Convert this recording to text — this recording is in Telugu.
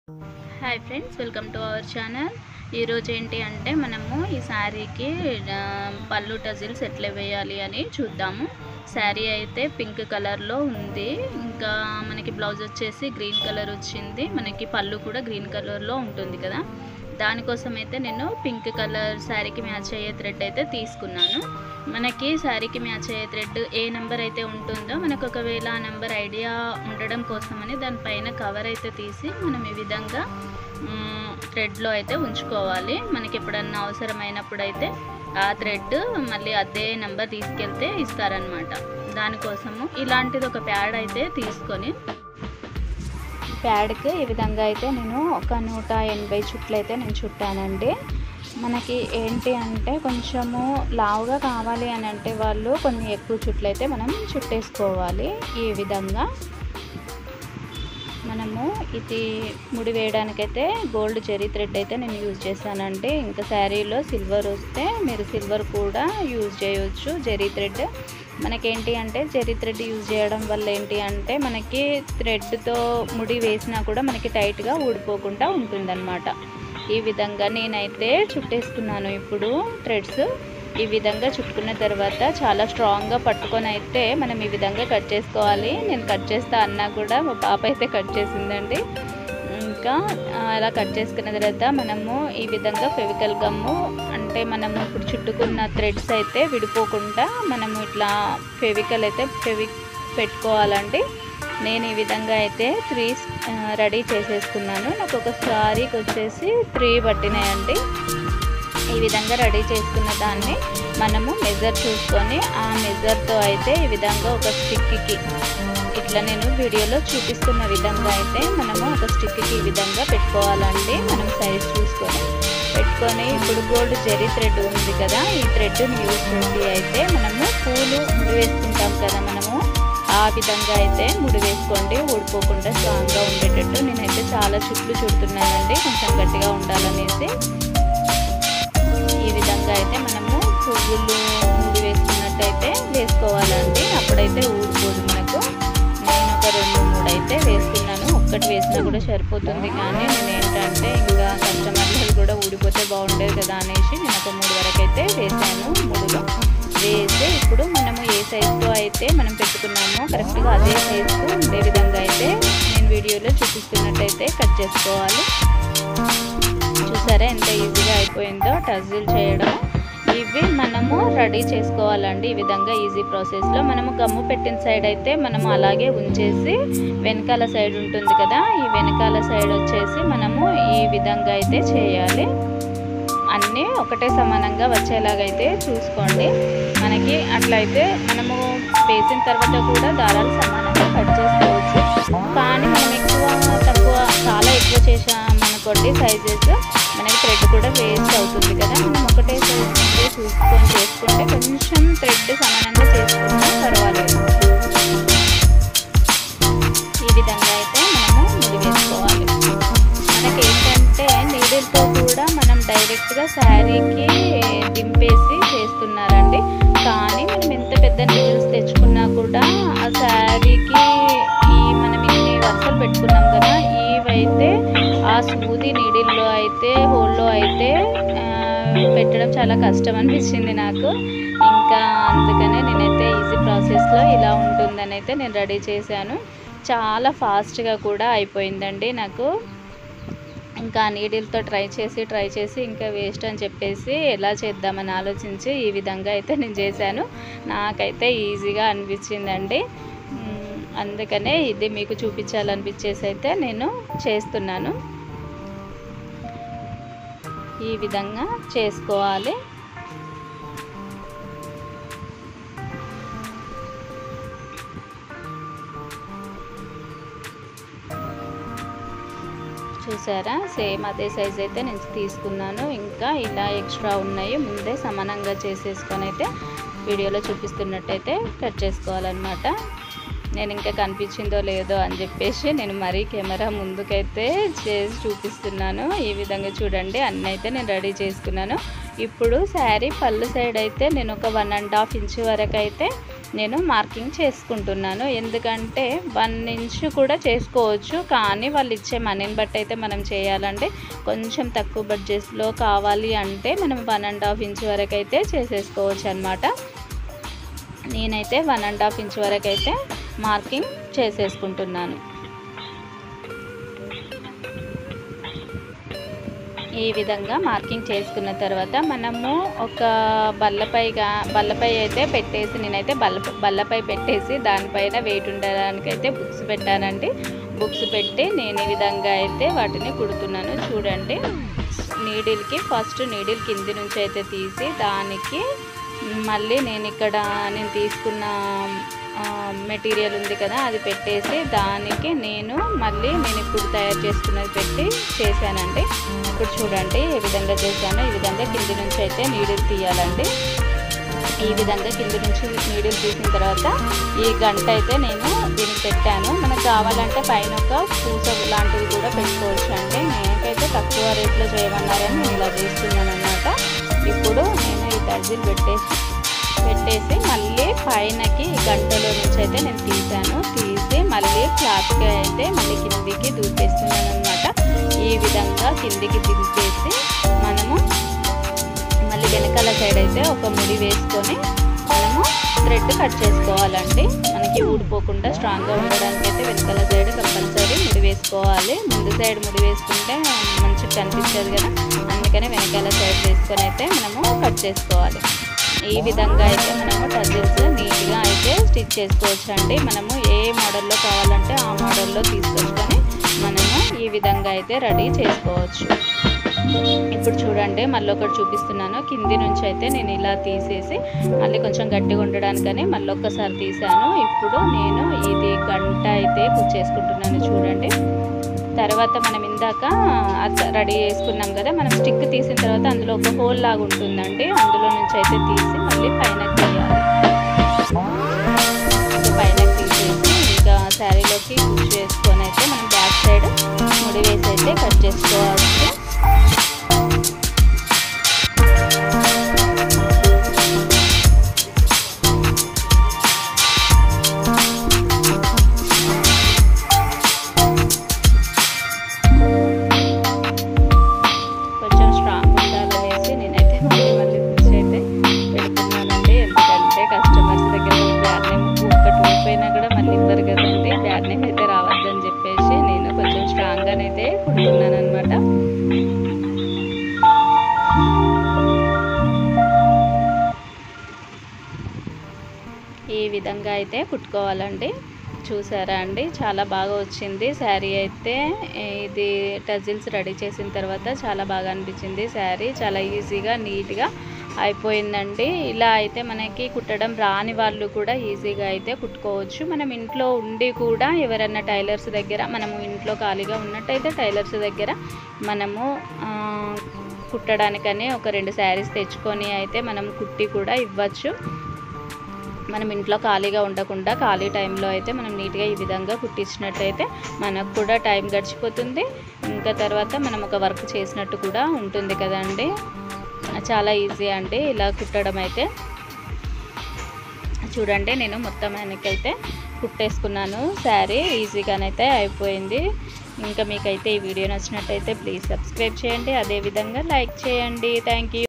Hi friends, welcome to our channel. ఈరోజు ఏంటి అంటే మనము ఈ శారీకి పళ్ళు టజిల్స్ ఎట్లా వేయాలి అని చూద్దాము. శారీ అయితే పింక్ కలర్లో ఉంది, ఇంకా మనకి బ్లౌజ్ వచ్చేసి గ్రీన్ కలర్ వచ్చింది, మనకి పళ్ళు కూడా గ్రీన్ కలర్లో ఉంటుంది కదా. దానికోసం అయితే నేను పింక్ కలర్ శారీకి మ్యాచ్ అయ్యే థ్రెడ్ అయితే తీసుకున్నాను. మనకి శారీకి మ్యాచ్ అయ్యే థ్రెడ్ ఏ నెంబర్ అయితే ఉంటుందో మనకు ఒకవేళ ఆ నెంబర్ ఐడియా ఉండడం కోసమని దానిపైన కవర్ అయితే తీసి మనం ఈ విధంగా థ్రెడ్లో అయితే ఉంచుకోవాలి. మనకి ఎప్పుడన్నా అవసరమైనప్పుడు అయితే ఆ థ్రెడ్ మళ్ళీ అదే నెంబర్ తీసుకెళ్తే ఇస్తారనమాట. దానికోసము ఇలాంటిది ఒక ప్యాడ్ అయితే తీసుకొని ప్యాడ్కి ఈ విధంగా అయితే నేను ఒక 180 చుట్లు అయితే నేను చుట్టానండి. మనకి ఏంటి అంటే కొంచెము లావుగా కావాలి అని అంటే వాళ్ళు కొన్ని ఎక్కువ చుట్లు అయితే మనం చుట్టేసుకోవాలి. ఈ విధంగా మనము ఇది ముడి వేయడానికైతే గోల్డ్ జెరీ థ్రెడ్ అయితే నేను యూజ్ చేశానండి. ఇంకా శారీలో సిల్వర్ వస్తే మీరు సిల్వర్ కూడా యూజ్ చేయవచ్చు. జెరీ థ్రెడ్ మనకేంటి అంటే జెరీ థ్రెడ్ యూజ్ చేయడం వల్ల ఏంటి అంటే మనకి థ్రెడ్తో ముడి వేసినా కూడా మనకి టైట్గా ఊడిపోకుండా ఉంటుందన్నమాట. ఈ విధంగా నేనైతే చుట్టేసుకున్నాను. ఇప్పుడు థ్రెడ్స్ ఈ విధంగా చుట్టుకున్న తర్వాత చాలా స్ట్రాంగ్గా పట్టుకొని అయితే మనం ఈ విధంగా కట్ చేసుకోవాలి. నేను కట్ చేస్తా అన్నా కూడా మా పాప అయితే కట్ చేసిందండి. ఇంకా అలా కట్ చేసుకున్న తర్వాత మనము ఈ విధంగా ఫెవికల్ గమ్ము అంటే మనము ఇప్పుడు చుట్టుకున్న థ్రెడ్స్ అయితే విడిపోకుండా మనము ఇట్లా ఫెవికల్ అయితే పెట్టుకోవాలండి. నేను ఈ విధంగా అయితే 3 రెడీ చేసేసుకున్నాను. నాకు ఒక శారీకి వచ్చేసి 3 పట్టినాయండి. ఈ విధంగా రెడీ చేసుకున్న దాన్ని మనము మెజర్ చూసుకొని ఆ మెజర్తో అయితే ఈ విధంగా ఒక స్టిక్కి ఇట్లా నేను వీడియోలో చూపిస్తున్న విధంగా అయితే మనము ఒక స్టిక్కి ఈ విధంగా పెట్టుకోవాలండి. మనం సైజ్ చూసుకొని పెట్టుకొని ఇప్పుడు గోల్డ్ జెరీ థ్రెడ్ ఉంది కదా, ఈ థ్రెడ్ని యూజ్ చేసి అయితే మనము పూలు ముడి వేసుకుంటాం కదా, మనము ఆ విధంగా అయితే ముడి వేసుకోండి. ఊడిపోకుండా స్ట్రాంగ్గా ఉండేటట్టు నేనైతే చాలా చుట్లు చుడుతున్నానండి, కొంచెం గట్టిగా ఉండాలనేసి. ఈ విధంగా అయితే మనము పువ్వులు ముడి వేసుకున్నట్టయితే వేసుకోవాలండి, అప్పుడైతే ఊడిపోదు మనకు. నేను ఒక 2-3 అయితే వేసుకున్నాను. ఒక్కటి వేసినా కూడా సరిపోతుంది, కానీ నేను ఏంటంటే ఇంకా కస్టమర్లు కూడా ఊడిపోతే బాగుండేది కదా అనేసి నేను ఒక 3 వరకు అయితే వేసాను. 3లో వేసి ఇప్పుడు మనము ఏ సైజుతో అయితే మనం పెట్టుకున్నామో కరెక్ట్గా అదే సైజుకు ఉండే విధంగా అయితే నేను వీడియోలో చూపిస్తున్నట్టయితే కట్ చేసుకోవాలి. చూసారా ఎంత ఈజీగా అయిపోయిందో టజిల్ చేయడం. ఇవి మనము రెడీ చేసుకోవాలండి. ఈ విధంగా ఈజీ ప్రాసెస్లో మనము గమ్ము పెట్టిన సైడ్ అయితే మనము అలాగే ఉంచేసి వెనకాల సైడ్ ఉంటుంది కదా, ఈ వెనకాల సైడ్ వచ్చేసి మనము ఈ విధంగా అయితే చేయాలి. అన్నీ ఒకటే సమానంగా వచ్చేలాగైతే చూసుకోండి. మనకి అట్లయితే మనము వేసిన తర్వాత కూడా దారాలు సమానంగా కట్ చేసుకోవచ్చు. కానీ మనం తక్కువ చాలా ఎక్కువ చేసామనుకోండి సైజెస్, మనకి థ్రెడ్ కూడా వేస్ట్ అవుతుంది కదా. మనం ఒకటే సైజ్ చూసుకొని చేసుకుంటే కొంచెం థ్రెడ్ సమానంగా చేసుకుంటే పర్వాలేదు. ఈ విధంగా అయితే మనము ముడి వేసుకోవాలి. మనకి ఏంటంటే నీడిల్తో కూడా మనం డైరెక్ట్గా శారీకి దింపేసి చేస్తున్నారండి. కానీ మనం ఎంత పెద్ద నీడిల్స్ తెచ్చుకున్నా కూడా ఆ శారీకి మనం ఇన్ని వరుసలు పెట్టుకున్నాం కదా, ఇవైతే ఆ సూది నీడిల్లో అయితే హోల్లో అయితే పెట్టడం చాలా కష్టం అనిపించింది నాకు. ఇంకా అందుకనే నేనైతే ఈజీ ప్రాసెస్లో ఇలా ఉంటుందని అయితే నేను రెడీ చేశాను. చాలా ఫాస్ట్గా కూడా అయిపోయిందండి నాకు. ఇంకా నీడిల్తో ట్రై చేసి ఇంకా వేస్ట్ అని చెప్పేసి ఎలా చేద్దామని ఆలోచించి ఈ విధంగా అయితే నేను చేశాను. నాకైతే ఈజీగా అనిపించిందండి. అందుకనే ఇది మీకు చూపించాలనిపించేసి అయితే నేను చేస్తున్నాను. ఈ విధంగా చేసుకోవాలి. చూసారా, సేమ్ అదే సైజ్ అయితే నేను తీసుకున్నాను. ఇంకా ఇలా ఎక్స్ట్రా ఉన్నాయి ముందే సమానంగా చేసేసుకొని అయితే వీడియోలో చూపిస్తున్నట్టయితే కట్ చేసుకోవాలన్నమాట. నేను ఇంకా కనిపించిందో లేదో అని చెప్పేసి నేను మరీ కెమెరా ముందుకైతే చేసి చూపిస్తున్నాను. ఈ విధంగా చూడండి, అన్నీ అయితే నేను రెడీ చేసుకున్నాను. ఇప్పుడు శారీ పళ్ళు సైడ్ అయితే నేను ఒక 1.5 ఇంచ్ వరకు అయితే నేను మార్కింగ్ చేసుకుంటున్నాను. ఎందుకంటే 1 ఇంచ్ కూడా చేసుకోవచ్చు, కానీ వాళ్ళు ఇచ్చే మనీని బట్టి అయితే మనం చేయాలంటే కొంచెం తక్కువ బడ్జెట్లో కావాలి అంటే మనం 1.5 ఇంచ్ వరకు అయితే చేసేసుకోవచ్చు అన్నమాట. నేనైతే 1.5 ఇంచ్ వరకు అయితే మార్కింగ్ చేసేసుకుంటున్నాను. ఈ విధంగా మార్కింగ్ చేసుకున్న తర్వాత మనము ఒక బల్లపై అయితే పెట్టేసి, నేనైతే బల్లపై పెట్టేసి దానిపైన వెయిట్ ఉండడానికైతే బుక్స్ పెట్టానండి. బుక్స్ పెట్టి నేను ఈ విధంగా అయితే వాటిని కుడుతున్నాను. చూడండి, నీడిల్కి ఫస్ట్ నీడిల్ కింది నుంచి అయితే తీసి దానికి మళ్ళీ నేను తీసుకున్న మెటీరియల్ ఉంది కదా అది పెట్టేసి దానికి నేను ఇప్పుడు తయారు చేసుకున్నది పెట్టి చేశానండి. ఇప్పుడు చూడండి ఏ విధంగా చేశాను. ఈ విధంగా కింది నుంచి అయితే నీడిల్ తీయాలండి. ఈ విధంగా కింది నుంచి నీడిల్ తీసిన తర్వాత ఈ గంట అయితే నేను దీనికి పెట్టాను. మనకు కావాలంటే పైన ఒక పూస లాంటివి కూడా పెట్టుకోవచ్చు అండి. నేనైతే తక్కువ రేట్లో చేయమన్నారని నేను ఇలా చేస్తున్నాను అన్నమాట. ఇప్పుడు నేను ఈ టజిల్ పెట్టేసి మళ్ళీ పైనకి గంటలో నుంచి అయితే నేను తీసి మళ్ళీ క్లాత్కి అయితే మళ్ళీ కిందికి దూపేస్తున్నాను అన్నమాట. ఈ విధంగా కిందికి దింపేసి మనము మళ్ళీ వెనకాల సైడ్ అయితే ఒక ముడి వేసుకొని మనము థ్రెడ్ కట్ చేసుకోవాలండి. మనకి ఊడిపోకుండా స్ట్రాంగ్గా ఉండడానికి అయితే వెనకాల సైడ్ కంపల్సరీ ముడి వేసుకోవాలి. ముందు సైడ్ ముడి వేసుకుంటే మంచిగా కనిపిస్తుంది కదా, అందుకని వెనకాల సైడ్ వేసుకొని అయితే మనము కట్ చేసుకోవాలి. ఈ విధంగా అయితే మనము టజిల్స్ నీట్గా అయితే స్టిచ్ చేసుకోవచ్చు అండి. మనము ఏ మోడల్లో కావాలంటే ఆ మోడల్లో తీసుకొచ్చుకొని మనము ఈ విధంగా అయితే రెడీ చేసుకోవచ్చు. ఇప్పుడు చూడండి మళ్ళీ ఒకటి చూపిస్తున్నాను. కింది నుంచి అయితే నేను ఇలా తీసేసి మళ్ళీ కొంచెం గట్టిగా ఉండడానికని మళ్ళీ ఒక్కసారి తీసాను. ఇప్పుడు నేను ఇది గంట అయితే కుచ్చేసుకుంటున్నాను. చూడండి, తర్వాత మనం ఇందాక రెడీ చేసుకున్నాం కదా, మనం స్టిక్ తీసిన తర్వాత అందులో ఒక హోల్ లాగా ఉంటుందండి. అందులో నుంచి అయితే తీసి మళ్ళీ పైనకి తీయాలి. పైనకి తీసేసి ఇంకా శారీలోకి కుచ్ చేసుకొని అయితే మనం బ్యాక్ సైడ్ ముడి వేసి అయితే కట్ చేసుకోవాలి. ఈ విధంగా అయితే కుట్టుకోవాలండి. చూసారా అండి, చాలా బాగా వచ్చింది శారీ అయితే. ఇది టజిల్స్ రెడీ చేసిన తర్వాత చాలా బాగా అనిపించింది శారీ. చాలా ఈజీగా నీట్గా అయిపోయిందండి. ఇలా అయితే మనకి కుట్టడం రాని వాళ్ళు కూడా ఈజీగా అయితే కుట్టుకోవచ్చు. మనం ఇంట్లో ఉండి కూడా ఎవరైనా టైలర్స్ దగ్గర, మనము ఇంట్లో ఖాళీగా ఉన్నట్టయితే టైలర్స్ దగ్గర మనము కుట్టడానికని ఒక 2 శారీస్ తెచ్చుకొని అయితే మనం కుట్టి కూడా ఇవ్వచ్చు. మనం ఇంట్లో ఖాళీగా ఉండకుండా ఖాళీ టైంలో అయితే మనం నీట్గా ఈ విధంగా కుట్టించినట్టయితే మనకు కూడా టైం గడిచిపోతుంది. ఇంకా తర్వాత మనం ఒక వర్క్ చేసినట్టు కూడా ఉంటుంది కదండి. చాలా ఈజీ అండి ఇలా కుట్టడం అయితే. చూడండి, నేను మొత్తం వెనకైతే కుట్టేసుకున్నాను శారీ. ఈజీగానైతే అయిపోయింది. ఇంకా మీకైతే ఈ వీడియో నచ్చినట్టయితే ప్లీజ్ సబ్స్క్రైబ్ చేయండి, అదేవిధంగా లైక్ చేయండి. Thank you.